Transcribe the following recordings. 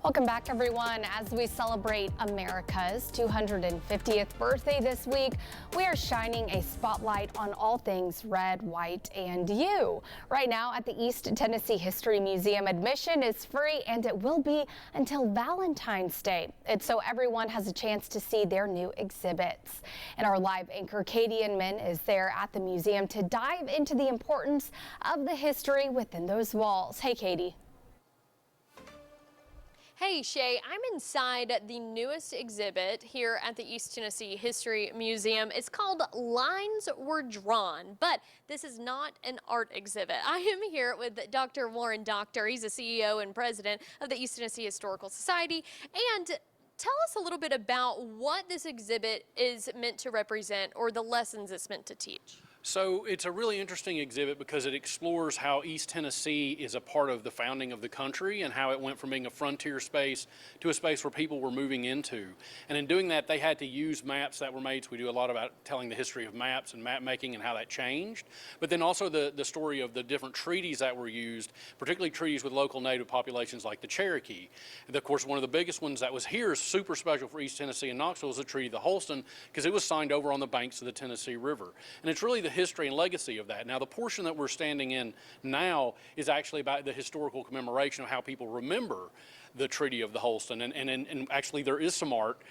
Welcome back, everyone. As we celebrate America's 250th birthday this week, we are shining a spotlight on all things red, white, and you. Right now at the East Tennessee History Museum, admission is free and it will be until Valentine's Day. It's so everyone has a chance to see their new exhibits. And our live anchor, Katie Inman, is there at the museum to dive into the importance of the history within those walls. Hey, Katie. Hey Shay, I'm inside the newest exhibit here at the East Tennessee History Museum. It's called Lines Were Drawn, but this is not an art exhibit. I am here with Dr. Warren Doctor. He's the CEO and president of the East Tennessee Historical Society. And tell us a little bit about what this exhibit is meant to represent or the lessons it's meant to teach. So it's a really interesting exhibit because it explores how East Tennessee is a part of the founding of the country and how it went from being a frontier space to a space where people were moving into. And in doing that, they had to use maps that were made. So we do a lot about telling the history of maps and map making and how that changed. But then also the story of the different treaties that were used, particularly treaties with local native populations like the Cherokee. And of course, one of the biggest ones that was here, super special for East Tennessee and Knoxville, is the Treaty of the Holston, because it was signed over on the banks of the Tennessee River. And it's really the history and legacy of that. Now, the portion that we're standing in now is actually about the historical commemoration of how people remember the Treaty of the Holston, and actually there is some art,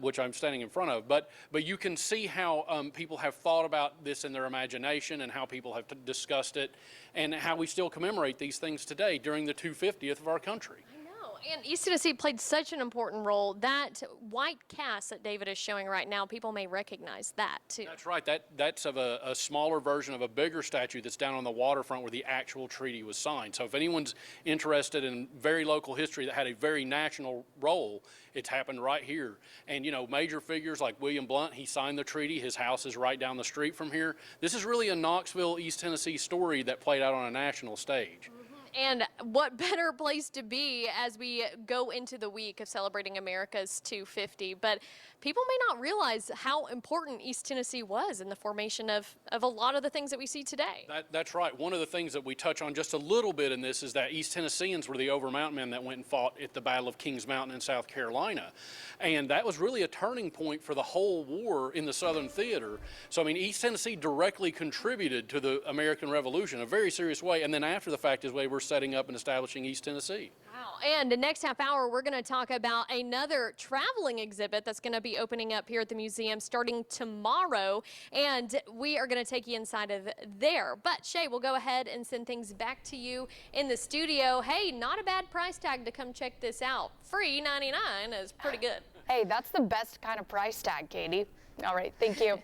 which I'm standing in front of, but you can see how people have thought about this in their imagination and how people have discussed it and how we still commemorate these things today during the 250th of our country. And East Tennessee played such an important role. That white cast that David is showing right now, people may recognize that too. That's right. That's of a smaller version of a bigger statue that's down on the waterfront where the actual treaty was signed. So if anyone's interested in very local history that had a very national role, it's happened right here. And you know, major figures like William Blount, he signed the treaty. His house is right down the street from here. This is really a Knoxville, East Tennessee story that played out on a national stage. And what better place to be as we go into the week of celebrating America's 250. But people may not realize how important East Tennessee was in the formation of a lot of the things that we see today. That's right. One of the things that we touch on just a little bit in this is that East Tennesseans were the Overmountain men that went and fought at the Battle of Kings Mountain in South Carolina. And that was really a turning point for the whole war in the Southern Theater. So, I mean, East Tennessee directly contributed to the American Revolution in a very serious way. And then after the fact is they were setting up and establishing East Tennessee. Wow. And the next half hour, we're going to talk about another traveling exhibit that's going to be opening up here at the museum starting tomorrow. And we are going to take you inside of there. But Shay, we'll go ahead and send things back to you in the studio. Hey, not a bad price tag to come check this out. Free $99 is pretty good. Hey, that's the best kind of price tag, Katie. All right, thank you.